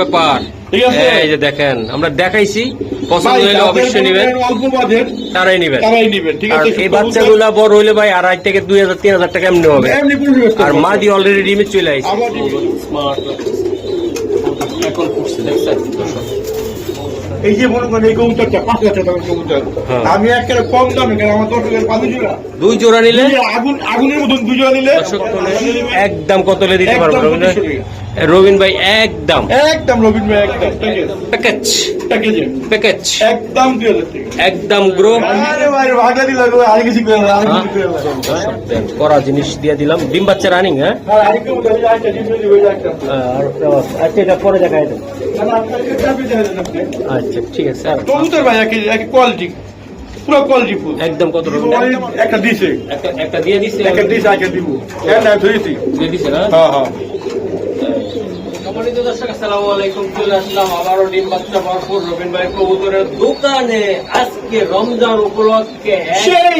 ব্যাপার এই যে দেখেন আমরা দেখাইছি, পছন্দ হইলে অবশ্যই নিবেন, তারাই নিবেন। আর এই বাচ্চাগুলা বড় হইলে ভাই 2,500 থেকে 2,000 3,000 টাকা এমনি হবে। আর মাদি অলরেডি ডিমে চলে আসছে। এখন করছে দেখছেন এই যে মনে করেন এই কবুতরটা 5 লাখ টাকার কবুতর, আমি একটা কম দামে কেন আমার 10 টাকার 5 জোড়া, 2 জোড়া নিলে আগুনের মতন 2 জোড়া নিলে একদম কত লে দিতে পারবো রবিন ভাই? একদম রবিন ভাই একদম প্যাকেজ প্যাকেজ একদম 2000 টাকা একদম গ্রো। আরে ভাই ভাগা দিলা গো, আর কিছু করে না, করা জিনিস দিয়ে দিলাম। ডিম বাচ্চা রানিং। হ্যাঁ আর কি বলি আচ্ছা ডিম দিবে একটা আচ্ছা এটা পরে দেখাই দেব। না আপনাকে চাবি দেন আপনি। আচ্ছা ঠিক আছে। কবুতর ভাই এক কোয়ালিটি, পুরো কোয়ালিটি ফুল। একদম কত রকম একটা দিছে, একটা দিয়ে দিছে, একটা দিছে আগে দিব এর না ধরেছি দিয়ে দিছে না। হ্যাঁ সম্মানিত দর্শক আসসালামু আলাইকুম, চলে আসলাম আবারও ডিম বাচ্চা ভরপুর রবিন ভাই কবুতরের দোকানে। আজকে রমজান উপলক্ষে সেই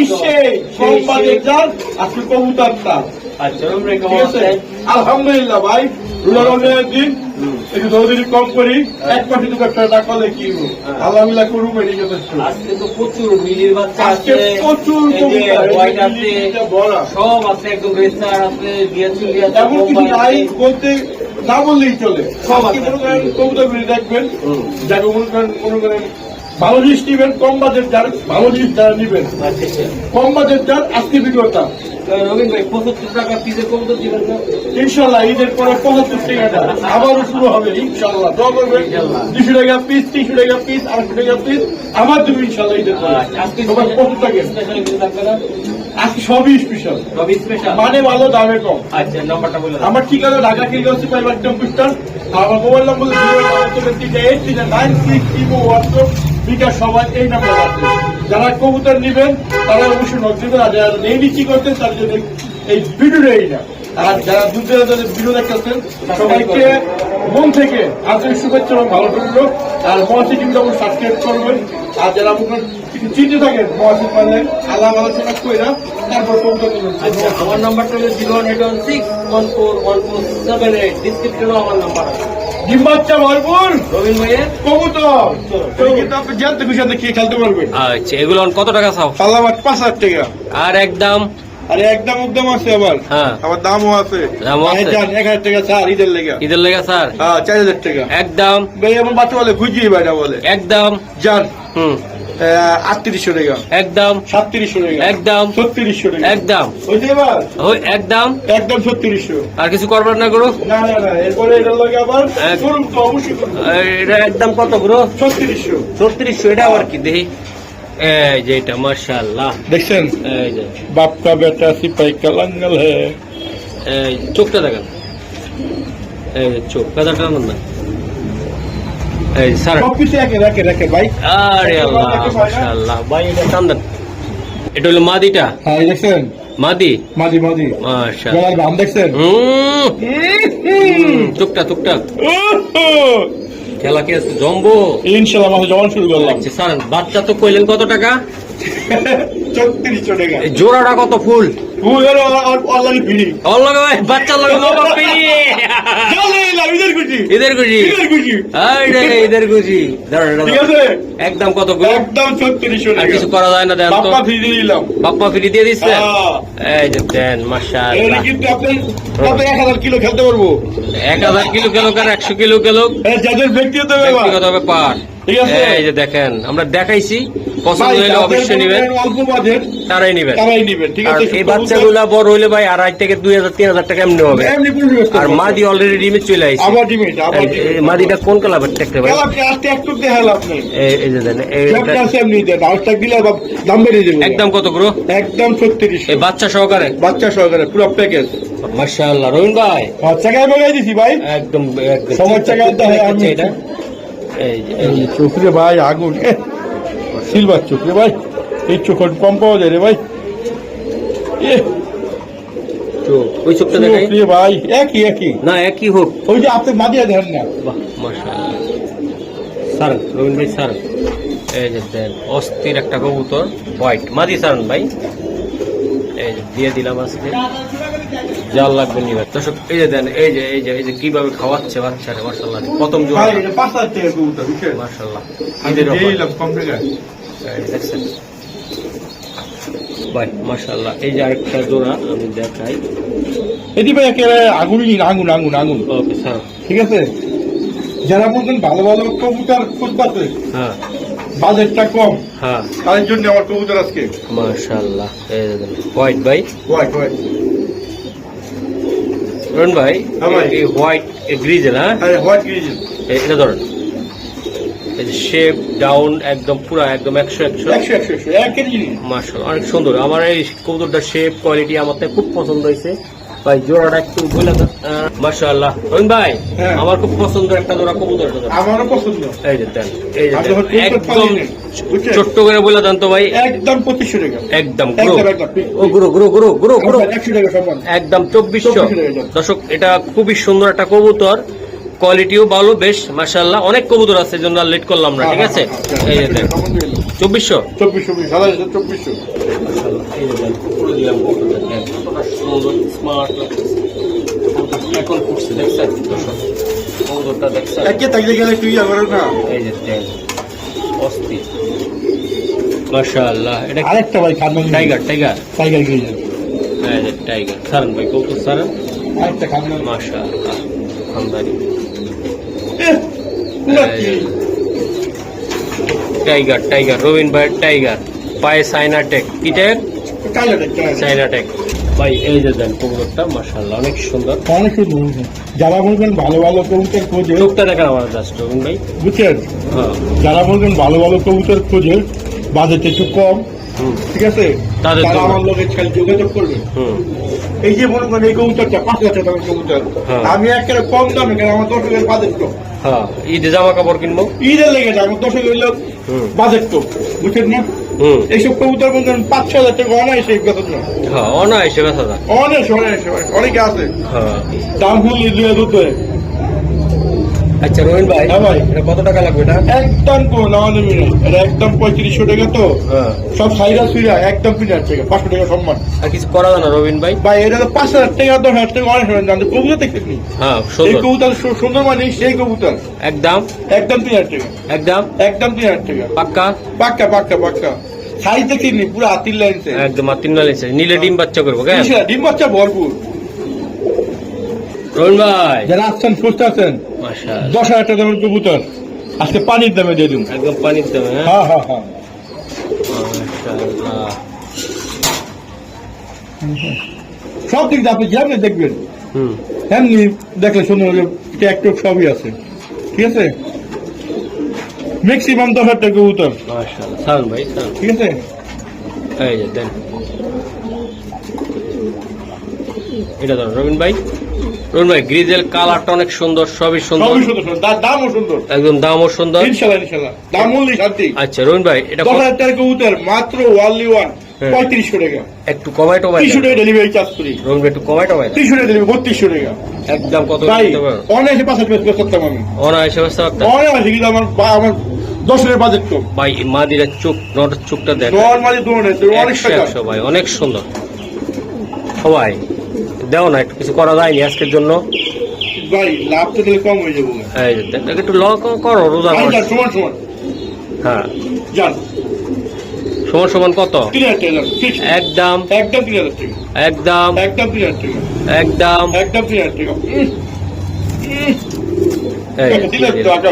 কোম্পানির জাল আজকে কবুতরটা। আচ্ছা রবিন ভাই ঠিক কেমন আছে আছেন? আলহামদুলিল্লাহ ভাই, রমজানের দিন একটু দৌড়ি কম করি, এক মাসে 2 টাকা করলে কি আল্লাহ মিলা করু মেরে যথেষ্ট। আজকে তো প্রচুর মিলির বাচ্চা আজকে আছে, প্রচুর এই যে কবুতর, হোয়াইট আছে, বড়া সব আছে, একদম রেসার আছে, ডিএসএল আছে, এমন কিছু বোম্বাই নাই আছে। বলতে না বললেই চলে। সব আজকে আছে। মনে করেন কবুতরগুলি দেখবেন, যাকে মনে করেন ভালো জিনিস নিবেন, কম বাজেট যার ভালো জিনিস যারা নিবেন, আচ্ছা আচ্ছা। কম বাজেট যার আজকে ভিডিওটা রবিন ভাই 75 টাকা পিসের কবুতর দিবেন না? ইনশাল্লাহ ঈদের পরে 75 টাকা আবারও শুরু হবে ইনশাল্লাহ। দোয়া করবেন 200 টাকা পিস, 300 টাকা পিস, 800 টাকা পিস আমার দেবো ইনশাল্লাহ ঈদের পরে। আজকে সবার 75 টাকা স্পেশাল কিছু থাকবে না? আজকে সবই স্পেশাল, রবি স্পেশাল মানে ভালো দামে কম। আচ্ছা নাম্বারটা বলে দাও। আমার ঠিকানা ঢাকা কিলগঞ্জ পাইবার টেম্পুস্টার। আমার মোবাইল নম্বর 0893936 বিকাশ সবাই এই নাম্বার আছে। যারা কবুতর নেবেন তারা অবশ্যই নক দেবেন, আর যারা নেই নিচ্ছি করতেন তার জন্য এই ভিডিওটা এই না। আর যারা দুধের ভিডিও দেখতেছেন সবাইকে মন থেকে আন্তরিক শুভেচ্ছা এবং ভালো থাকলো। আর মহাসি টিভিটা অবশ্যই সাবস্ক্রাইব করবেন। আর যারা আপনার চিনতে থাকেন মহাসি পারলে আলাপ আলোচনা করে না, তারপর কবুতর নেবেন। আচ্ছা আমার নাম্বারটা হলো 08161141478। ডিসক্রিপশনেও আমার নাম্বার আছে। ডিম বাচ্চা ভরপুর রবিন ভাইয়ের কবুতর কিন্তু আপনি জানতে বিষয় খেয়ে খেলতে পারবেন। আচ্ছা এগুলো কত টাকা চাও? সালামাত 5,000 টাকা। আর একদম আরে একদম আছে আবার, হ্যাঁ আমার দামও আছে। দামও আছে। 1,000 টাকা স্যার ঈদের লেগে। ঈদের লেগে স্যার? হ্যাঁ 4,000 টাকা একদম। ভাই আমার বাচ্চা বলে খুঁজি ভাইটা বলে একদম। যান 3800 টাকা একদম। 3700 টাকা একদম। 3600 টাকা একদম। হইতে এবার ওই একদম। 3600। আর কিছু করবার না গুরু? না এরপরে এটার লগে আবার শুরু তো অবশ্যই করবো। এটা একদম কত গুরু? 3600। 3600। এটা আবার কি দেখি? এই যে এটা মাশাআল্লাহ দেখছেন এই যে বাপ কা বেটা সিপাহি কালাঙ্গাল হ্যাঁ। এই চোখটা দেখেন, এই যে চোখ কাদাটা না, এই স্যার সবকিছু রাখে ভাই। আরে আল্লাহ মাশাআল্লাহ ভাই এটা টান্দান। এটা হলো মাদিটা? হ্যাঁ দেখছেন মাদি মাঝি মাশাআল্লাহ। গলার দাম দেখছেন টুকটা খেলা কি আছে জম্বো? ইনশাল্লাহ মাসে জমান শুরু করলাম। আচ্ছা স্যার বাচ্চা তো কইলেন কত টাকা? 3600 টাকা। জোড়াটা কত? ফুল ফুলের অনলাইন ফ্রি। অল্লাহ ভাই বাচ্চা লাগে বাবা পেরি চলে এলাম ঈদের খুশি। ঈদের খুশি এই দেখে ঈদের খুশি। ঠিক আছে একদম কত গো? একদম 3600 আর টাকা। কিছু করা যায় না দেন তো? বাপ্পা ফ্রি দিয়ে দিলাম। বাপ্পা ফ্রি দিয়ে দিচ্ছে। হ্যাঁ। এই যে দেন মাশাআল্লাহ। কিন্তু আপনি কত 1000 কিলো খেলতে পারবো। 1000 কিলো গেল আর 100 কিলো গেল, যাদের ব্যক্তিগত ব্যক্তিগত ব্যাপার। ঠিক আছে এই যে দেখেন আমরা দেখাইছি, পছন্দ ভাই, হইলে অবশ্যই নিবেন, অল্প বাজেট তারাই নিবেন। ঠিক আর আছে। এই বাচ্চাগুলা বড় হইলে ভাই 2,500 থেকে 2,000 3,000 টাকা এমনি হবে। এমনি পুরো আর মাদি অলরেডি ডিমে চলে আসছে। আবার ডিমেট এই মাদিটা কোন কালার দেখতে ভাই? আপনি আস্তে একটু দেখাল আপনি এই যে দেন একটা আছে এমনি দেন আউটটা দিলে দাম বেড়ে যাবে। একদম কত গ্রো? একদম 3600। এই বাচ্চা সহকারে বাচ্চা সহকারে পুরো প্যাকেজ। মাশাআল্লাহ রবিন ভাই বাচ্চা গায়ে বলে দিছি ভাই একদম সমস্যা দেখাচ্ছে এটা। এই যে এই চোখরে ভাই আগুন সিলভার চোখরে ভাই, এই চোখ কম পাওয়া যায় রে ভাই। চোখ ওই চোখটা দেখাই চোখ রে ভাই একই না, একই হোক। ওই যে আপনি মাদিয়া দেন না। বাহ মাশাআল্লাহ স্যার রবিন ভাই স্যার এই যে দেন অস্থির একটা কবুতর হোয়াইট মাদি স্যার ভাই। এই যে দিয়ে দিলাম আজকে জাল লাগবে নিবে দর্শক। এই যে দেন, এই যে কিভাবে খাওয়াচ্ছে বাচ্চারে, মাশাআল্লাহ। প্রথম জোড়া ভাই এটা 5,000 টাকা কবুতর বুঝছেন, মাশাআল্লাহ। আমি ঈদের অফার দিলাম কম টাকা দেখছেন ভাই, মাশাআল্লাহ। এই যে আরেকটা জোড়া আমি দেখাই। এটি ভাই একেবারে আগুন। Okay sir. ঠিক আছে, যারা বলছেন ভালো ভালো কবুতর খুঁজতে, হ্যাঁ বাজেটটা কম, হ্যাঁ, তাদের জন্য আমার কবুতর আজকে মাশাআল্লাহ। এই যে দেন হোয়াইট ভাই, হোয়াইট রন ভাই। হ্যাঁ ভাই। এই হোয়াইট গ্রিজেল, হ্যাঁ হোয়াইট গ্রিজেল এটা ধরেন। এই যে শেপ ডাউন একদম পুরা একদম 100 এক কেজি মাশাআল্লাহ, অনেক সুন্দর। আমার এই কবুতরটার শেপ কোয়ালিটি আমার তো খুব পছন্দ হয়েছে ভাই। জোড়াটা একটু বলে দেন। মাশাআল্লাহ রহিম ভাই, হ্যাঁ। আমার খুব পছন্দ একটা জোড়া কবুতর। আমারও পছন্দ। এই যে দেন, এই যে আমি দেন, যখন কবুতর একদম পালি না, বুঝছেন? ছোট্ট করে বলে দেন তো ভাই। একদম 2500 টাকা। একদম একদম। ও গুরু 100 টাকা সম্মান। একদম 2400 টাকা। দর্শক। এটা খুবই সুন্দর একটা কবুতর, কোয়ালিটিও ভালো বেশ মাশাআল্লাহ। অনেক কবুতর আছে, জন্য লেট করলাম না, ঠিক আছে। এই যে দেন 2400 2400 মাশাআল্লাহ। এই যে দেন পুরো দিলাম কবুতর, দেন কতটা সুন্দর স্মার্ট লাগছে কবুতর। এখন ফুটছে দেখছেন দর্শক, কবুতরটা দেখছেন। একে থাকলে গেলে তুই আবার না। এই যে দেন অস্থির মাশাআল্লাহ। এটা আরেকটা ভাই খাদ্য টাইগার গ্রিজেল। এই যে টাইগার সারেন ভাই, কবুতর সারেন আরেকটা খাদ্য মাশাআল্লাহ। খানদানি টাইগার রবিন ভাই, টাইগার পায়ে সাইনাটেক, কি ট্যাগ? সাইনাটেক ভাই। এই যে দেন কবুতরটা মাশাআল্লাহ, অনেক সুন্দর। অনেক সুন্দর। যারা বলবেন ভালো ভালো কবুতর খোঁজে, লোকটা দেখেন আমার জাস্ট রবিন ভাই। বুঝছেন, হ্যাঁ যারা বলবেন ভালো ভালো কবুতর খোঁজে, বাজেট একটু কম, হুম ঠিক আছে, তাদের তারা জন্য। আমার লোকের খেয়াল যোগাযোগ করবে। হুম এই যে মনে করেন এই কবুতরটা 5,00,000 টাকার কবুতর, হ্যাঁ। আমি একেবারে কম দামে, কেন আমার 10,000 বাজেট কম। হ্যাঁ, ঈদে জামা কাপড় কিনবো। ঈদের লেগে যায় আমার 10,000 লোক হুম বাজেট কম, বুঝছেন না? হুম এইসব কবুতর বলছেন 5,000 টাকা অনায়াসে বেতন না। হ্যাঁ, অনায়াসে বেচা যায়। অনেকে আছে হ্যাঁ। দাম হলে দুধ। আচ্ছা রহিন ভাই, হ্যাঁ ভাই। এটা কত টাকা লাগবে এটা? একদম কম না, এটা একদম 3500 টাকা। তো হ্যাঁ, সব সাইরা সুইরা একদম 3,000 টাকা, 500 টাকা সম্মান। আর কিছু করা যায় না রবিন ভাই? ভাই এটা তো 5,000 টাকা 10,000 টাকা অনেক সময় দাম। কবুতর দেখতেছি, হ্যাঁ এই সুন্দর। কবুতর সুন্দর মানে সেই কবুতর একদম একদম 3,000 টাকা, একদম একদম 3,000 টাকা। পাক্কা পাক্কা সাইজ দেখিনি পুরো হাতির লাইনছে, একদম। আর 3 নালিছে নিলে ডিম বাচ্চা করবো কেন? ডিম বাচ্চা ভরপুর। রবিন ভাই যারা আসছেন সুস্থ আছেন, মাশাআল্লাহ, 10,000 টাকা দামের কবুতর আজকে পানির দামে দিয়ে দিন। একদম পানির দামে। হ্যাঁ হ্যাঁ মাশাআল্লাহ। সব দিক দিয়ে আপনি যেমনি দেখবেন হুম এমনি দেখলে সুন্দর একটু সবই আছে, ঠিক আছে। ম্যাক্সিমাম 10,000 টাকা কবুতর, মাশাআল্লাহ। সালাম ভাই সালাম। ঠিক আছে। এই যে দেন এটা ধরুন রবিন ভাই। রবিন ভাই গ্রিজেল কালারটা অনেক সুন্দর, সবই সুন্দর, সবই সুন্দর, দামও সুন্দর, একদম দামও সুন্দর। ইনশাল্লাহ দাম মূল্যই শান্তি। আচ্ছা রবিন ভাই, এটা 10,000 টাকা কবুতর মাত্র ওয়ানলি ওয়ান 3500 টাকা। একটু কমাই টমাই 300 টাকা ডেলিভারি চার্জ করি। রবিন ভাই একটু কমাই টমাই 300 টাকা ডেলিভারি, 3200 টাকা। একদম কত ভাই দিতে পারো? অনায়াসে 5,000 করতাম আমি, অনায়াসে ব্যবস্থা করতে। অনায়াসে। কিন্তু আমার 10,000 বাজেট কম। ভাই মাদিরা চোখ, নটার চোখটা দেখ, নর্মালি দৌড়ে অনেক টাকা। 100 ভাই, অনেক সুন্দর। সবাই দেও না, একটু কিছু করা যায়নি আজকের জন্য? ভাই লাভ তো দিলে কম হয়ে যাবো। এই যে দেখ, একটু করো রোজা মাস। সমান সমান হ্যাঁ যান, সমান সমান কত? 3,000 টাকা ফিক্স, একদম একদম 3,000 টাকা, একদম একদম 3,000 টাকা, একদম। একদম 3,000 টাকা। এই যে দিলে তো আগে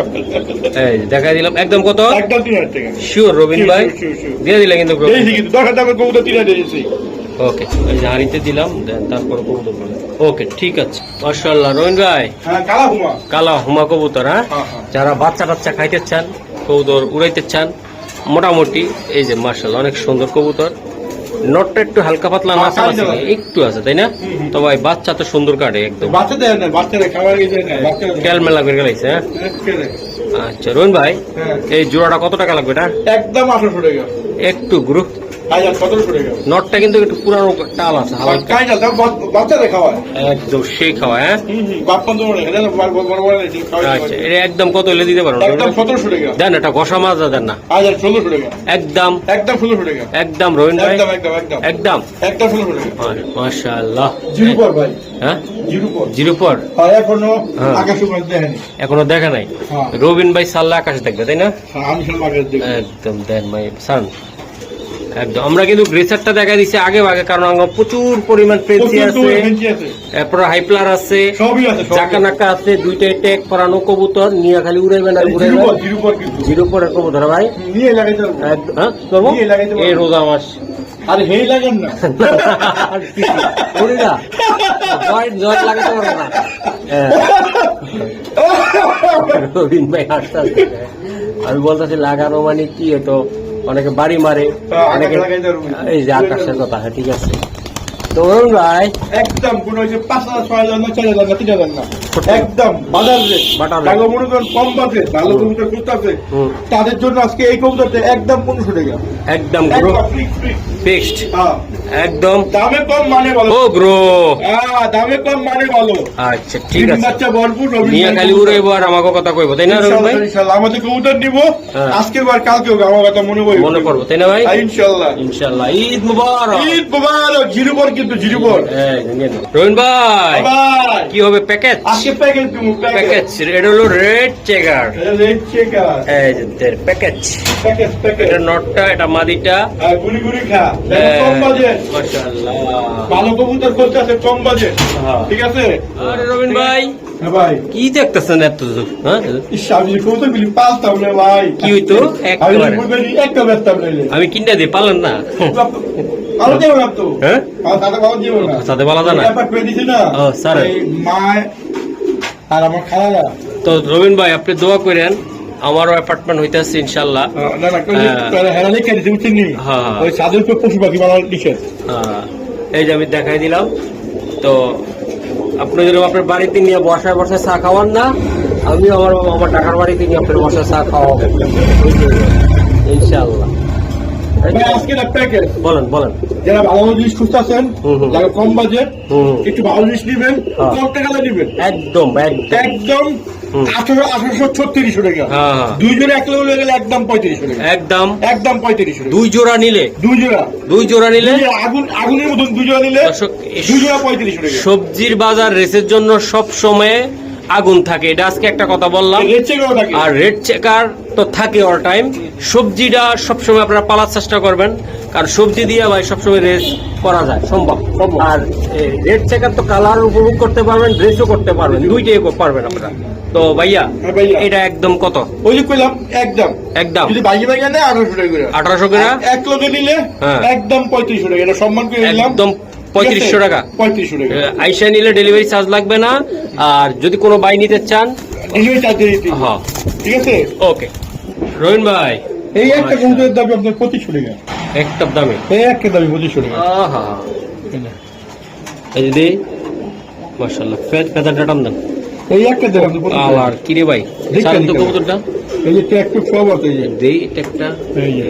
এই যে দেখাই দিলাম একদম কত? একদম 3,000 টাকা। শিওর রবিন ভাই? Sure. দিয়ে দিলে কিন্তু এই যে কিন্তু 10,000 টাকার কবুতর 3,000 দিয়েছি। ওকে, এই যে হাঁড়িতে দিলাম, দেন তারপর কবুতর বলে। ওকে ঠিক আছে, মাশাআল্লাহ। রবিন ভাই হ্যাঁ কালা হুমা। কালা হুমা কবুতর, হ্যাঁ হ্যাঁ, হ্যাঁ। যারা বাচ্চা টাচ্চা খাইতে চান, কবুতর উড়াইতে চান, মোটামুটি এই যে মাশাআল্লাহ অনেক সুন্দর কবুতর। নটটা একটু হালকা পাতলা না আছে, একটু আছে তাই না? তো ভাই বাচ্চা তো সুন্দর কাটে একদম, বাচ্চা দেয় না, বাচ্চারা খাবার গেছে না, বাচ্চারা ক্যালমেলা করে গেলাইছে। হ্যাঁ আচ্ছা রবিন ভাই, হ্যাঁ। এই জোড়াটা কত টাকা লাগবে এটা? একদম 800 টাকা, একটু গ্রুপ হাজার 1700 টাকা। নটটা কিন্তু একটু পুরানো টাল আছে হালকা, কাই না দাও বাচ্চাদের খাওয়ায়। একদম সেই খাওয়া। হ্যাঁ বাপ 15 টাকা দেন, বড় এসে খাওয়ায়। আচ্ছা, এটা একদম কত হলে দিতে পারো? একদম 1700 টাকা। দেন এটা ঘষা মাজা দেন না। হাজার 1600 টাকা। একদম 1600 টাকা। একদম রহিন ভাই, একদম একদম একদম একদম 1600 টাকা। মাশাআল্লাহ। জিরো পর ভাই, হ্যাঁ জিরো পর। জিরো পর আর এখনো হ্যাঁ। আকাশে মাছ দেখেনি। এখনো দেখা নাই। হ্যাঁ। রবিন ভাই সাল্লা আকাশে দেখবে তাই না? হ্যাঁ, আমি সব আকাশ দেখি। একদম দেন ভাই সান, একদম। আমরা কিন্তু গ্রেসারটা দেখা দিচ্ছি আগে ভাগে, কারণ আমরা প্রচুর পরিমাণ পেন্সি আছে, বেঞ্চি আছে, এরপর হাইপ্লার আছে, সবই আছে, সবই জাকা আছে। নাকা আছে, দুইটাই ট্যাগ করানো কবুতর নিয়ে খালি উড়াইবেন আর জিরো উড়াইবেন। পর, জিরো পর কিন্তু। জিরো পরের কবুতর ভাই নিয়ে লাগাইতে পারবো। একদম। হ্যাঁ কি করবো? নিয়ে লাগাইতে পারবো। এই রোজা মাস আরে হেই লাগেন না। করি না, জয় লাগাতে পারবো না। হ্যাঁ। রবিন ভাই হাসতে হাসতে, আমি বলতেছি লাগানো মানে কি, তো অনেকে বাড়ি মারে, অনেকে এই যে আকাশের কথা। হ্যাঁ ঠিক আছে। তো অরুণ ভাই একদম কোন ওই যে 5,000 6,000 না 4,000 না 3,000 না, একদম বাজার রেট। Butter rate. ভালো মনে করেন কম বাজেট ভালো কবুতর করতেছে, হুম। তাদের জন্য আজকে এই কবুতরটা একদম 1500 টাকা। একদম একদম fixed, fixed। ফিক্সড, হ্যাঁ, একদম। দামে কম মানে ভালো। ও গ্রো, হ্যাঁ, দামে কম মানে ভালো। আচ্ছা ঠিক আছে। বাচ্চা ভরপুর রবিন নিয়ে ভাই খালি কবুতর। উড়াইবো আর আমাকে কথা কইবো তাই না রবিন ভাই? ইনশাআল্লাহ, ইনশাআল্লাহ আমাদের কবুতর নিব হ্যাঁ। আজকে আর কালকে আমার কথা মনে পড়বে। মনে করবো তাই না ভাই? ইনশাআল্লাহ। ইনশাল্লাহ। ঈদ মুবারক। ঈদ মুবারক। জিরো পর কিন্তু, জিরো পর। রবিন ভাই ভাই কি হবে প্যাকেজ? আজকে প্যাকেজ দিব, প্যাকেজ এটা হলো রেড চেকার, রেড চেকার, এই যে প্যাকেজ। Package package. এটা নটটা, এটা মাদিটা। আর গুলি গুলি খা, কম বাজেট। মাশাআল্লাহ। ভালো কবুতর করতে আছে কম বাজেট। হ্যাঁ। ঠিক আছে। আরে রবিন ভাই হ্যাঁ ভাই, কি দেখতেছেন এত? হ্যাঁ ইস, আমি যে কবুতর গুলি পালতাম না ভাই। কি হইতো? আমি একবারে। একটা ব্যস্তাম নাইলে আমি কিনটা দিয়ে পারলেন না। ভালো দেবো না তো। হ্যাঁ দাদা ভালো দেবো না। সাথে বলা যায় না। ব্যাপার করে দিছি না। ও, স্যার। এই মা আর আমার খালারা। তো রবিন ভাই আপনি দোয়া করেন, আমারও অ্যাপার্টমেন্ট হইতেছে ইনশাল্লাহ। না না, হেরালে খেয়েছি বুঝছেন নি? হ্যাঁ, হ্যাঁ। ওই ছাদের উপর পশু পাখি বানানোর নিষেধ। এই যে আমি দেখাই দিলাম। তো আপনি যদি আপনার বাড়িতে নিয়ে বসায় বসায় চা খাওয়ান না, আমি আমার ঢাকার বাড়িতে নিয়ে আপনার বসায় চা খাওয়াবো ইনশাল্লাহ। ভাই, আজকে না প্যাকেজ। বলেন বলেন। যারা ভালো ভালো জিনিস খুঁজতেছেন, হুম, হুম। যারা কম বাজেট, হুম। একটু ভালো জিনিস নিবেন, হ্যাঁ। কম টাকাতে নিবেন। একদম একদম। একদম হুম। 1836 টাকা। হ্যাঁ, হ্যাঁ। দুই জোড়া এক লেভেলে গেলে একদম 35 টাকা। একদম একদম 35 টাকা। দুই জোড়া নিলে, দুই জোড়া। দুই জোড়া নিলে আগুনের মতন দুই জোড়া নিলে দর্শক, দুই জোড়া 35 টাকা। সবজির বাজার রেসের জন্য সব সময় আগুন থাকে, এটা আজকে একটা কথা বললাম। রেড চেকারও থাকে। আর রেড চেকার তো থাকে অল টাইম। সবজিটা সবসময় আপনারা পালার চেষ্টা করবেন, কারণ সবজি দিয়ে ভাই সবসময় রেস করা যায়, সম্ভব। আর রেড চেকার তো কালার উপভোগ করতে পারবেন, ড্রেসও করতে পারবেন, দুইটাই পারবেন আপনারা। তো ভাইয়া হ্যাঁ ভাইয়া। এটা একদম কত? ওই যে কইলাম একদম। একদম যদি বাইকে বাইকে নেয় 1800 টাকা করে। 1800 করে। এক লোকে নিলে হ্যাঁ। একদম 3500 টাকা। এটা সম্মান করে নিলাম। একদম 3500 টাকা। 3500 টাকা। আইসা নিলে ডেলিভারি চার্জ লাগবে না। আর যদি কোনো বাই নিতে চান, ডেলিভারি চার্জ দিয়ে দিতে। হ্যাঁ ঠিক আছে। ওকে। রহিন ভাই এই একটা কবুতরের দাম আপনার 2500 টাকা। একটা দামে, এই একটা দামই 2500 টাকা। আহা, এই যদি মাশাআল্লাহ ফেদারটা টান দেন। এই একটা দাম আপনার 2500 টাকা। আর কি রে ভাই, সারেন তো কবুতরটা এই যে ট্যাক্টর সব আছে এই যে। দেই একটা এই যে।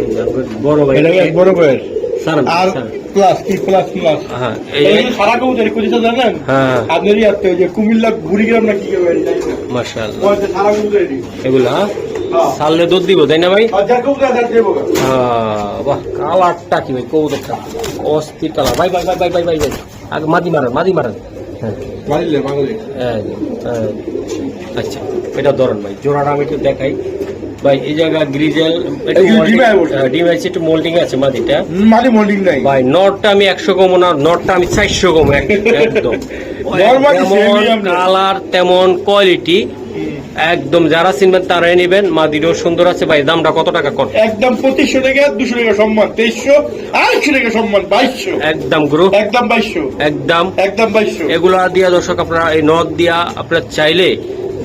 বড় ভাই, এটা এক বড় বয়ের। সারেন আর সারেন। প্লাস কি প্লাস প্লাস। হ্যাঁ এই যে সারা কবুতর কোথা জানেন? হ্যাঁ আপনারই আছে ওই যে কুমিল্লা বুড়িগ্রাম না কি করে জানি না। মাশাআল্লাহ। ওই যে সারা কবুতরই। এগুলা হ্যাঁ। সারলে দুধ দিব তাই না ভাই? আর যা কবুতর আছে দেবো। বাহ, কালারটা কি ভাই, কবুতরটা অস্থির কালার। ভাই ভাই ভাই ভাই ভাই ভাই ভাই আগে মাদি মারেন। হ্যাঁ বাড়িলে বাঙালি। আচ্ছা, এটা ধরেন ভাই, জোড়াটা আমি একটু দেখাই ভাই। এই জায়গা গ্রিজেল এই যে ডিমায় বসে। ডিমাইছে, একটু মোল্ডিং আছে মাদিটা মানে মোল্ডিং নাই। ভাই। নটটা আমি 100 কমো না, নটটা আমি 400 কমো একদম। Normally যেমন same আমরা। কালার তেমন কোয়ালিটি, একদম যারা চিনবেন তারাই নেবেন। মাদিরও সুন্দর আছে ভাই। দামটা কত টাকা কর? একদম 2500 টাকা, 200 টাকা সম্মান, 2300, 800 টাকা সম্মান, 2200। একদম গ্রুপ, একদম 2200। একদম। একদম 2200। এগুলা দিয়া দর্শক আপনারা, এই নট দিয়া আপনারা চাইলে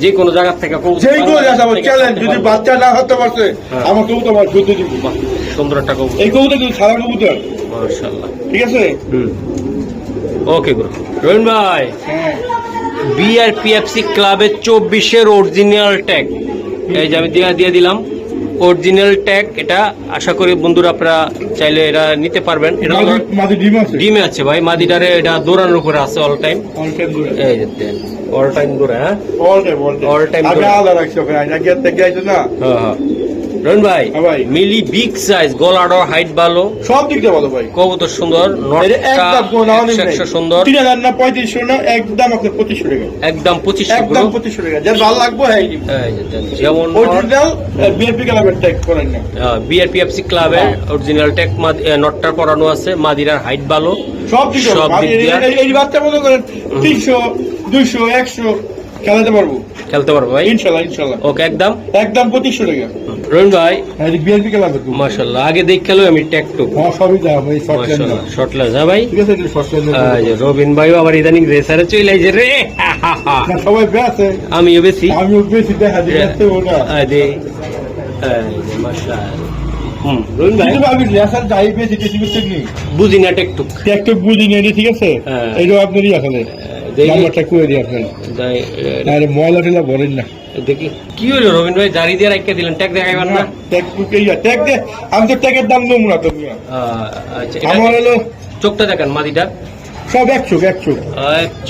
যে কোনো জায়গা থেকে যেই করে আসা চ্যালেঞ্জ, যদি বাচ্চা না হতে পারছে হ্যাঁ। আমার কবুতর আমার যুদ্ধ দিব। বাহ, সুন্দর একটা কবুতর এই কবুতর কিন্তু সারা কবুতর। মাশাআল্লাহ। ঠিক আছে। ওকে গ্রুপ। রহিন ভাই, হ্যাঁ। বিআরপিএফসি ক্লাবের 24-এর অরিজিনাল ট্যাগ, এই যে আমি দিয়ে দিলাম। অরিজিনাল ট্যাগ, এটা আশা করি বন্ধুরা আপনারা চাইলে এটা নিতে পারবেন। এটা মাদি ডিম আছে, ডিমে আছে ভাই, মাদিটারে এটা দৌড়ানোর উপরে আছে অল টাইম, অল টাইম দূরে, এই যে দেন অল টাইম দৌড়া, হ্যাঁ অল টাইম আগে আলাদা রাখছো ভাই, নাকি আর থেকে আইতো না। হ্যাঁ রন ভাই, হ্যাঁ ভাই। মিলি বিগ সাইজ, গলাডর হাইট ভালো, সব দিক দিয়ে ভালো ভাই, কবুতর সুন্দর, একদম কোনো নামানি নাই, 100 সুন্দর, 3000 না 3500 না, একদম আপনার 2500 টাকা, একদম 2500 একদম 2500 টাকা, যার ভালো লাগবে হ্যাঁ এই যে দেন, যেমন অরিজিনাল বিএপি ক্লাবের ট্যাগ করেন না, বিআরপিএফসি ক্লাবের অরিজিনাল ট্যাগ, নটটার পরানো আছে, মাদিরার হাইট ভালো, সব দিক সব দিক দিয়ে। এই বাচ্চা মনে করেন 300 200 100 খেলাতে পারবো, খেলতে পারবো ভাই ইনশাআল্লাহ ইনশাআল্লাহ। ওকে, একদম 2500 টাকা রন ভাই, বিএনপি ক্লাবের মাশাআল্লাহ। আগে দেখ খেলো আমি ট্যাগ টু, সবই দাম এই শর্ট মাশাআল্লাহ শর্টলেস, হ্যাঁ ভাই ঠিক আছে, এটা শর্ট যে রবিন ভাইও আবার ইদানিং রেসারে চলে আইছে রে, সবাই বেছে, আমিও বেশি আমিও বেশি দেখা দিতে ওটা আদে মাশাআল্লাহ। রবিন ভাই কিন্তু আমি লেসার যাই বেশি বেশি বেশি নেই, বুঝি না ট্যাগ টু, একটু বুঝি নিয়ে ঠিক আছে, হ্যাঁ। এইটা আপনারই আসলে নাম্বারটা করে দিই আপনার, আরে ময়লা টেলা বলেন না, দেখি কি হলো রবিন ভাই, জারি দিয়ে রাখতে দিলেন, ট্যাগ দেখাইবার না? ট্যাগ দে, আমি তো ট্যাগের দাম দেবো না তো, আচ্ছা আমার হলো চোখটা দেখেন মাদিটা, সব এক চোখ এক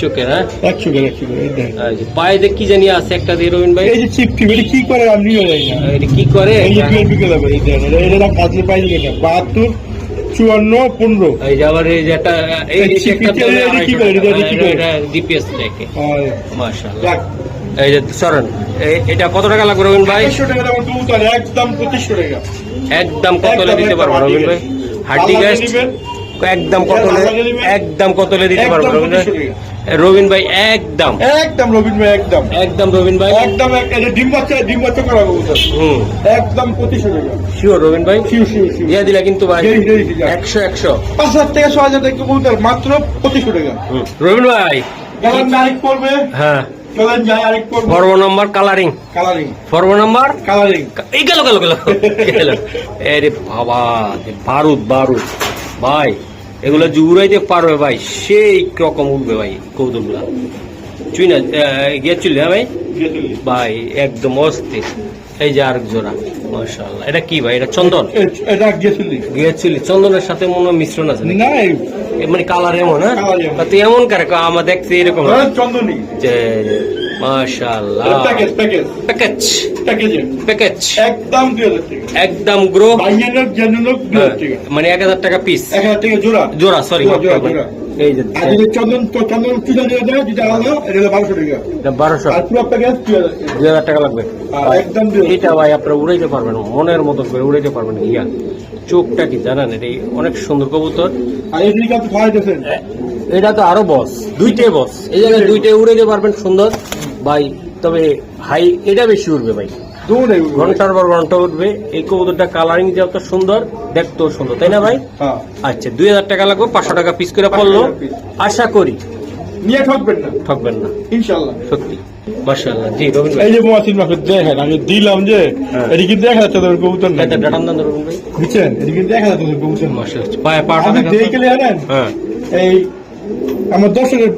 চোখে, হ্যাঁ এক চোখের এই দেখেন। পায়ে যে কি জানি আছে একটা দিয়ে রবিন ভাই, এই যে চিপটি এটা কি করে আমি জানি না, এটা কি করে, এই যে বিএনপি ক্লাব এই দেখেন, এটা কাজে পাই দিবেন 72 54 15, এই যে আবার এই যে একটা এই এই চিপটি এটা কি করে, এটা কি করে, এটা ডিপিএস দেখে, হয় মাশাআল্লাহ। যাক এই যে সরেন, এটা কত টাকা লাগবে রবিন ভাই? 2500 টাকা দাম তো একদম 2500 টাকা, একদম কত হলে দিতে পারবো রবিন ভাই? হার্ডি গাস্ট একদম কত হলে, একদম কত হলে দিতে পারবো রবিন ভাই? রবিন ভাই একদম একদম রবিন ভাই একদম একদম রবিন ভাই একদম, এটা ডিম বাচ্চা করাবো একদম 2500 টাকা, শিওর রবিন ভাই, শিউ দিয়ে দিলা কিন্তু ভাই দিয়ে দিছি, 100 5,000 টাকা 6,000 টাকা কবুতর মাত্র 2500 টাকা। রবিন ভাই কালার আরেক পড়বে, হ্যাঁ চলেন যাই আরেক পড়বে, form number colouring, form number colouring এই গেল আরে বাবা, বারুদ ভাই, এগুলো জুড়াইতে পারবে ভাই, সেই রকম উঠবে ভাই কৌতুকগুলা, চুই না গিয়েছিল, হ্যাঁ ভাই ভাই একদম অস্থির। এই যে আরেক জোড়া, মাশাআল্লাহ। এটা কি ভাই? এটা চন্দন, এটা গিয়েছিল চন্দনের সাথে মনে হয় মিশ্রণ আছে নাকি? না মানে কালার এমন, হ্যাঁ তো এমন কারে আমার দেখছি এরকম চন্দনী যে মাশাআল্লাহ। প্যাকেজ একদম 2000 টাকা, একদম গ্রো মানে 1000 টাকা পিস, 1000 টাকা জোড়া সরি এই যে চন্দন চুজা দিয়ে দেয়, যেটা আলাদা এটা 1200 টাকা, 1200 আর পুরো প্যাকেজ 2000 টাকা লাগবে। একদম এটা ভাই আপনারা উড়াইতে পারবেন, মনের মতো করে উড়াইতে পারবেন। ইয়া চোখটা কি জানেন, এটা অনেক সুন্দর কবুতর। আর এই দিকে আপনি খাওয়াইতেছেন, এটা তো আরো বস, দুইটাই বস, এই জায়গায় দুইটাই উড়াইতে পারবেন সুন্দর ভাই। তবে হাই এটা বেশি উঠবে ভাই, ঘন্টার পর ঘন্টা উঠবে। এই কবুতরটা কালারিং যত সুন্দর, দেখতেও সুন্দর, তাই না ভাই? আচ্ছা 2000 টাকা লাগবে, 500 টাকা পিস করে পড়লো। আশা করি নিয়ে ঠকবেন না ইনশাআল্লাহ, সত্যি মাশাআল্লাহ। জি রবিন ভাই, এই যে মোয়াসিন মাকে দেখেন, আমি দিলাম যে এটি কিন্তু দেখা যাচ্ছে তোর কবুতর না, এটা ডাটান দান রবিন ভাই, বুঝছেন? এটি কিন্তু দেখা যাচ্ছে তোর কবুতর মাশাআল্লাহ। পায়ে পাটা আমি দেখা দেখলে জানেন, হ্যাঁ এই আমার দর্শকের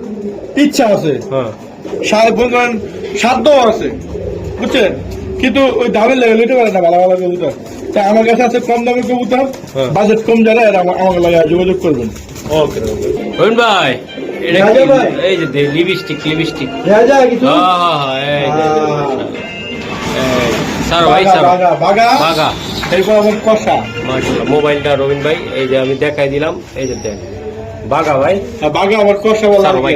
ইচ্ছা আছে, হ্যাঁ সাধ্য আছে, বুঝছেন, কিন্তু ওই দামের লেগে লইতে পারে না ভালো কবুতর। তাই আমার কাছে আছে কম দামের কবুতর, বাজেট কম যারা আমাকে লাগে যোগাযোগ করবেন। ওকে রবিন ভাই, এটা এই যে লিপস্টিক স্যার ভাই, বাগা এরপর আমার কষা মাশাআল্লাহ। মোবাইলটা রবিন ভাই এই যে আমি দেখাই দিলাম, এই যে দেন বাগা ভাই, বাগা আমার কষা বলা ভাই,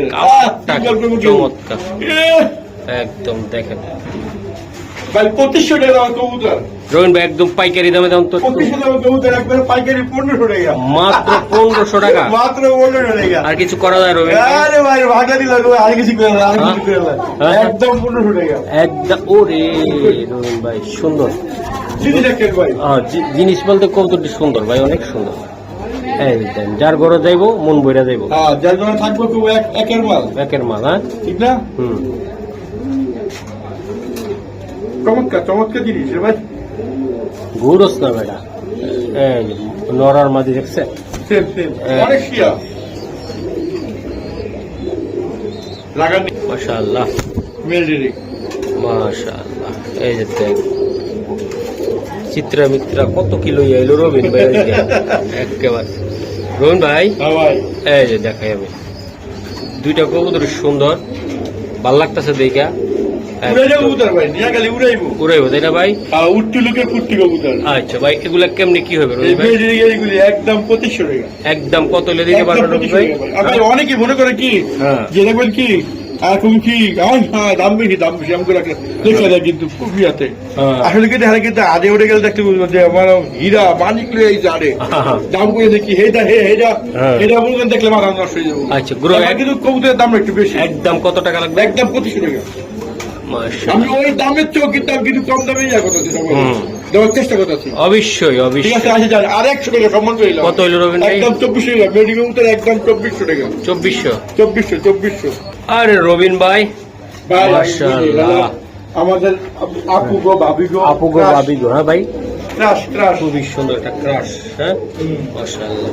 চমৎকার একদম। দেখেন ভাই 2500 টাকা আমার কবুতর, রবিন ভাই একদম পাইকারি দামে দাম তো, 2500 টাকা কবুতর একবার পাইকারি 1500 টাকা, মাত্র 1500 টাকা, মাত্র 1500 টাকা। আর কিছু করা যায় রবিন? আরে ভাই ভাগা দিলা গো, আর কিছু করে না, একদম 1500 টাকা একদম। ওরে রবিন ভাই সুন্দর ভাই, জিনিস বলতে কবুতরটি সুন্দর ভাই, অনেক সুন্দর। এই দেন, যার ঘরে যাইবো মন বইরা যাইবো, যার ঘরে থাকবো একের মাল, হ্যাঁ ঠিক না? চমৎকার জিনিস ভাই, ঘুরোস না বেটা। এই নরার মাঝে দেখছে অনেক শিয়া লাগানি, মাশাআল্লাহ মেলডেরি মাশাআল্লাহ। এই যে দেখ চিত্রা মিত্রা কত কিলো এলো রবিন ভাই একেবারে। রবিন ভাই এই যে দেখাই আমি দুইটা কবুতর সুন্দর, ভাল লাগতেছে দেখা। উড়াইবো তাই না ভাই? আচ্ছা ভাই, এগুলা কেমনি কি হবে রবিন ভাই? একদম 2500 টাকা। একদম কত হলে দিতে পারবেন রবিন ভাই? অনেকে মনে করে কি যে দেখবেন কি এখন কি দাম বেশি আমি করে দেখা যায়, কিন্তু খুবিয়াতে আসলে কিন্তু হারে কিন্তু আজে উঠে গেলে দেখতে বুঝবো যে আমার হীরা মানিক লয়ে এই জারে দাম করে দেখি হেটা বলবেন, দেখলে মাথা নষ্ট হয়ে যাবো। আচ্ছা গুরু, কিন্তু কবুতরের দাম একটু বেশি। একদম কত টাকা লাগবে? একদম 2500 টাকা। মাশাআল্লাহ, আমি ওই দামের চেয়েও কিন্তু কম দামে যা কথা দেওয়ার চেষ্টা করতেছি। অবশ্যই ঠিক অবশ্যই। আছে, আসে যান আর 100 টাকা সম্মান করে কত হইলো রবিন ভাই? একদম 2400 টাকা। মেডিকেল কবুতর একদম 2400 টাকা। 2400। আরে রবিন ভাই ভাই, মাশাআল্লাহ, আমাদের আপু গো ভাবি গো। হ্যাঁ ভাই, ক্রাশ খুবই সুন্দর একটা ক্রাশ। হ্যাঁ মাশাআল্লাহ।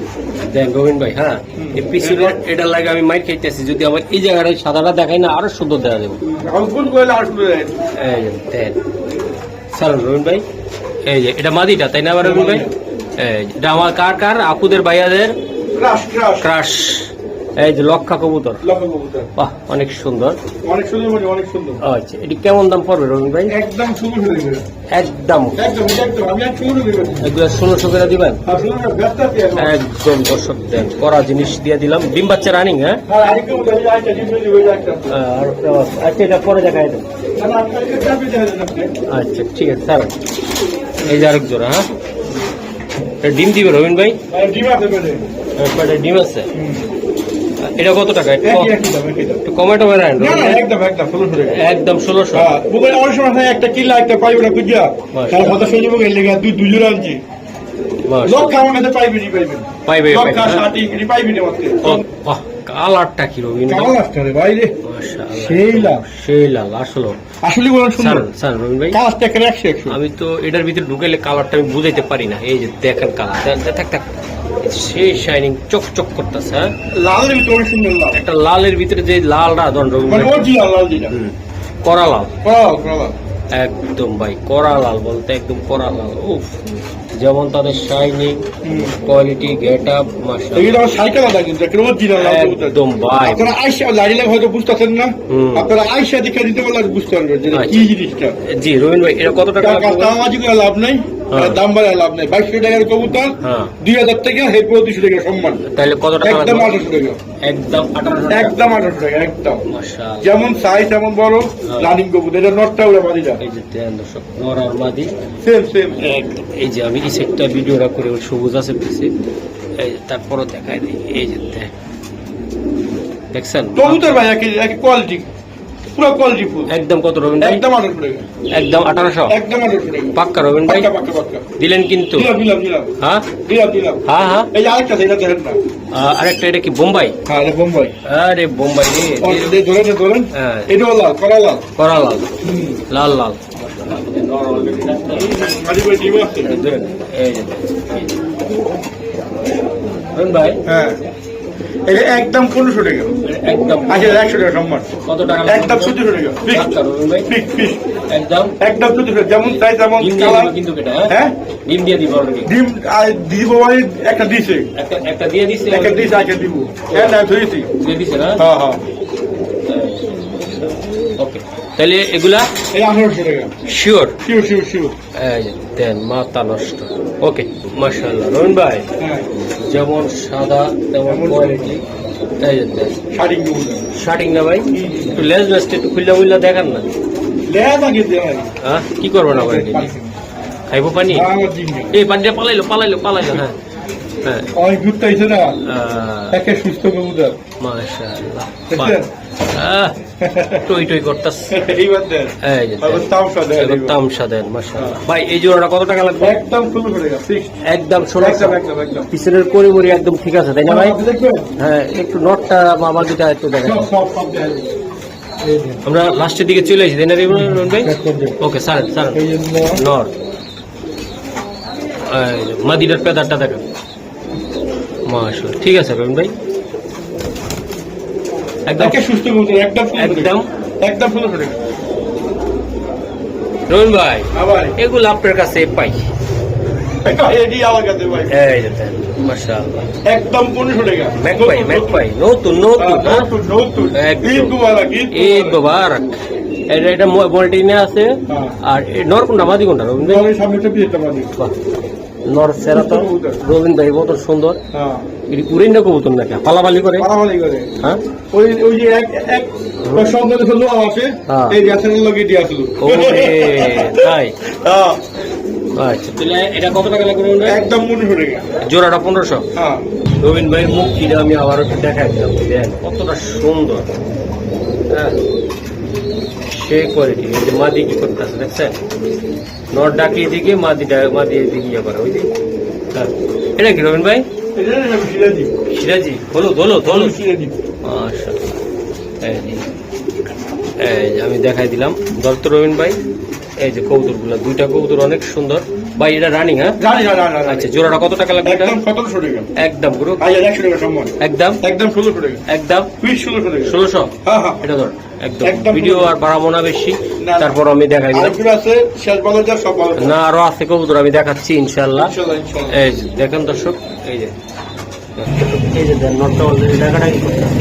দেন রবিন ভাই, হ্যাঁ এই পিছনে এটা লাগে আমি মাইক খাইতেছি, যদি আমার এই জায়গাটায় সাদাটা দেখাই না আরো সুন্দর দেখা যাবে। অঙ্কন করলে আর শুনে দেন। এই যে দেন স্যার রবিন ভাই, এই যে এটা মাদিটা তাই না আবার রবিন ভাই? এই যে, এটা আমার কার আপুদের ভাইয়াদের ক্রাশ। এই যে লক্ষা কবুতর, বাহ অনেক সুন্দর। আচ্ছা, এটি কেমন দাম পড়বে রবিন ভাই? একদম 1600 টাকা। একদম আমি আর 1600 টাকা। এগুলো 1600 করে দিবেন? একদম দর্শক দেন, করা জিনিস দিয়ে দিলাম। ডিম বাচ্চা রানিং? হ্যাঁ আচ্ছা, এটা পরে দেখাই দেন। আচ্ছা ঠিক আছে স্যার, এই যে আরেক জোড়া। হ্যাঁ এটা ডিম দিবে রবিন ভাই? ডিম আছে। এটা কত টাকা? একটু কমেটো বেড়ায় একদম 1600। অনেক সময় একটা কিলা একটা পাইবে না বুঝা, তার কথা শুনে যাবো লেগে দুজন আনছি লোক আমার কাছে পাইবেনি পাইবে পাইবেনি কালারটা কি রবিন ভাই রে? সেই লাল আসলে স্যার রবিন ভাই, আমি তো এটার ভিতরে ঢুকাইলে কালারটা আমি বুঝাইতে পারি না। এই যে দেখেন কালার, থাক সেই শাইনিং চকচক করতেছে। হ্যাঁ লালের ভিতরে অনেক সুন্দর লাল, একটা লালের ভিতরে যে লালটা ধরুন রবিন ভাই, করা লাল একদম ভাই, করা লাল বলতে একদম করা লাল। উফ, যেমন তাদের শাইনিং, কোয়ালিটি, গেট আপ, একদম ভাই। আপনারা আইসা লাইলে হয়তো বুঝতেছেন না, আপনারা আইসা দেখে দিতে পারলে বুঝতে পারবেন যে কি জিনিসটা। জি রবিন ভাই, এটা কত টাকা? কাস্টমাইজ করে লাভ নাই, দাম বাড়ায় লাভ নাই। 2200 টাকার কবুতর 2000 টাকা, 200 টাকা সম্মান। তাহলে কত টাকা? একদম 1800 টাকা। একদম 1800 টাকা একদম। মাশাআল্লাহ, যেমন সাইজ তেমন বড় রানিং কবুতর। এটা নটটা উড়ে মাদি যা, এই যে দেন দর্শক, নর আর মাদি সেম একদম। এই যে আমি এই সেটটা ভিডিওটা করে সবুজ আছে পিছে, এই যে তারপরও দেখাই দিই। এই যে দেখছেন কবুতর ভাই একই কোয়ালিটি, পুরো কোয়ালিটি ফুল। একদম কত রবিন ভাই? একদম 1800 টাকা। একদম 1800? একদম 1800 টাকা পাক্কা রবিন ভাই? পাক্কা দিলেন কিন্তু? দিলাম। হ্যাঁ হ্যাঁ এই আরেকটা এটা দেখেন না, আরেকটা। এটা কি বোম্বাই? হ্যাঁ এটা বোম্বাই। আরে বোম্বাই ধরেন এটাও লাল, করা লাল লাল। রবিন ভাই, হ্যাঁ এটা একদম 1500 টাকা। একদম 100 টাকা সম্মান। কত টাকা? একদম 1400 টাকা। একদম 1400। যেমন সাইজ তেমন কালার। কিন্তু হ্যাঁ ডিম দিয়ে দিব অলরেডি। ডিম দিব মানে একটা দিছে, একটা দিয়ে দিছে, আগে দিব। হ্যাঁ না ধরেছি, দিয়ে দিছে না? হ্যাঁ ওকে, তাহলে এগুলা এই 1800 টাকা শিওর? শিওর। এই দেন, মাথা নষ্ট। ওকে মাশাআল্লাহ রবিন ভাই, যেমন সাদা তেমন কোয়ালিটি। এই যে দেন শার্টিং না ভাই? একটু লেজ একটু খুললা দেখান না। হ্যাঁ কি করবো না ভাই? খাইবো পানি? এই পানিটা পালাইলো। হ্যাঁ অনেক দূর তাইছে না, একে সুস্থ কবুতর মাশাআল্লাহ। টই করতেছে। তামসা দেন মাশাআল্লাহ। ভাই এই জোড়াটা কত টাকা লাগবে? একদম 1600 টাকা ফিক্সড। একদম 1600। একদম পিছনের করিমরি একদম ঠিক আছে তাই না ভাই? হ্যাঁ একটু নটটা মামা দুটা একটু দেখেন। আমরা লাস্টের দিকে চলে এসেছি তাই না রবিন ভাই? ওকে স্যার নর মাদিনার পেদারটা দেখেন মাশাআল্লাহ। ঠিক আছে রবিন ভাই, একদম সুস্থ কবুতর, একদম 1600 টাকা। রবিন ভাই আবার এগুলো আপনার কাছে পাই এটি আমার কাছে ভাই এই যে দেন, মাশাআল্লাহ একদম 1500 টাকা ম্যাকপাই নতুন নতুন হ্যাঁ? নতুন একদম। ঈদ মুবারক ঈদ মোবারক। এটা মল্টিনে আছে। হ্যাঁ। আর নর কোনটা মাদি কোনটা রবিন ভাই? আমি সামনে একটা বিয়েটা বানি বাহ, নর সেরা তো রবিন ভাই কত সুন্দর। হ্যাঁ এটি উড়িন না কবুতর নাকি পালাপালি করে? পারামালি করে হ্যাঁ ওই ওই যে এক সঙ্গে তো লো আছে হ্যাঁ। এই গ্যাসের লগে দিয়ে আসলো ওরে তাই। হ্যাঁ আচ্ছা তাহলে এটা কত টাকা লাগবে রবিন ভাই? একদম 1500 টাকা জোড়াটা 1500। হ্যাঁ রবিন ভাইয়ের মুখটিটা আমি আবার একটু দেখাই দিলাম, দেন কতটা সুন্দর। হ্যাঁ সে কোয়ালিটি। এই যে মাদি কি করতেছে দেখছেন, নট ডাকি দিকে মাদি এদিকে ইয়ে করে ওই যে। হ্যাঁ। এটা কি রবিন ভাই? এটা আমি সিরাজি সিরাজি হলুদ হলুদ হলুদ। সিরাজি মাশাআল্লাহ। এই যে আমি দেখাই দিলাম দত্ত রবিন ভাই। এই যে কবুতরগুলো, দুইটা কবুতর অনেক সুন্দর ভাই। এটা রানিং হ্যাঁ? জানি না আচ্ছা জোড়াটা কত টাকা লাগবে এটা? একদম 1700 টাকা একদম পুরো আচ্ছা 100 টাকা সম্মান একদম একদম 1600 টাকা একদম পিস 1600 টাকা 1600। হ্যাঁ হ্যাঁ এটা ধর একদম একদম ভিডিও আর বাড়াবো না বেশি, না। তারপর আমি দেখাই দিলাম। আরেকগুলো আছে শেষ ভালো যা সব ভালো না আরো আছে কবুতর, আমি দেখাচ্ছি ইনশাল্লাহ। ইনশাআল্লাহ ইনশাআল্লাহ এই যে দেখেন দর্শক, এই যে এই যে দেন নটটা অলরেডি দেখাটা কি করতেছে।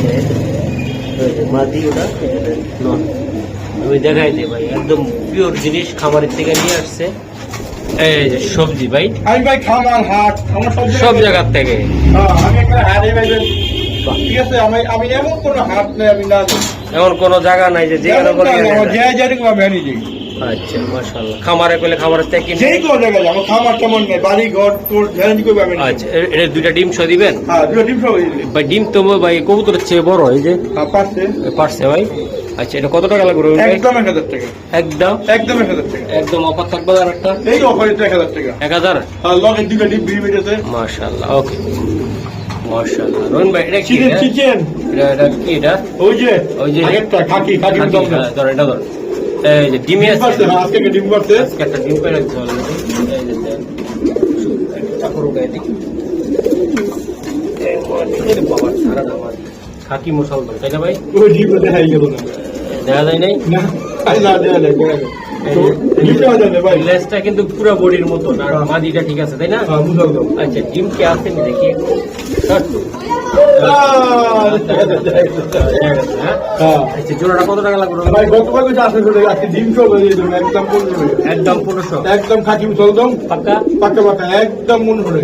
এই যে মাদি ওটা, এই যে দেন নট আমি দেখাই দিই ভাই, একদম পিওর জিনিস খামারের থেকে নিয়ে আসছে। এই যে সবজি ভাই আমি ভাই খামার হাট আমার সব জায়গার থেকে। হ্যাঁ আমি একটা হাটে ভাই ঠিক আছে আমি এমন কোনো হাট নেই আমি না এমন কোনো জায়গা নাই যে যেখানে এমন বলি না, আমার যে যেরকম আমি আনি যাই আচ্ছা মাশাআল্লাহ। খামারে করলে খামারের থেকে কিনবে। যেই কোনো জায়গায় আমার খামার তেমন নেই বাড়ি ঘর তোর ঝেড়ানি করবে আমি আচ্ছা এটা দুইটা ডিম সহ দিবেন হ্যাঁ দুটো ডিম সব হয়ে ভাই? ডিম তো ভাই কবুতরের চেয়ে বড়, এই যে হ্যাঁ পাচ্ছে পারছে ভাই। আচ্ছা এটা কত টাকা লাগবে রবিন ভাই? একদম 1000 টাকা একদম একদম 1000 টাকা একদম অফার থাকবে। আর একটা এই অফারে 1000 টাকা 1000। হ্যাঁ লগে দুটো ডিম বিল বেরিয়েছে মাশাআল্লাহ ওকে মাশাআল্লাহ। রবিন ভাই এটা কি? চিকেন চিকেন এটা কি এটা? ওই যে ওই যে আগেরটা খাকি খাকি খাকি, দম হ্যাঁ, ধর এটা ধর। এই যে ডিমে ডিম আছে পাচ্ছে হ্যাঁ আজকে ডিম পাচ্ছে আজকে একটা ডিম পেয়ে রাখতে হবে। এই যে দেন একটা চাকর উগাই দিই। এই মাটির বাবা সারাটা মাটি খাকি মশাল ধর, তাই না ভাই? ওই ডিম দেখাই গেল না দেখা যায় নাই। না না দেখা যায় তো ডিম দেওয়া যাবে ভাই লেজটা কিন্তু পুরো বডির মতো, আর মাদিটা ঠিক আছে তাই না? হ্যাঁ বুঝাল দাও আচ্ছা ডিম কে আছে আমি দেখি হ্যাঁ? হ্যাঁ আচ্ছা জোড়াটা কত টাকা লাগবে ভাই গতকাল যে আসলে চলে আজকে ডিম সব হয়ে যেত একদম 1500 একদম 1500 একদম খাকি মুসলদম পাক্কা। পাকা পাকা একদম 1500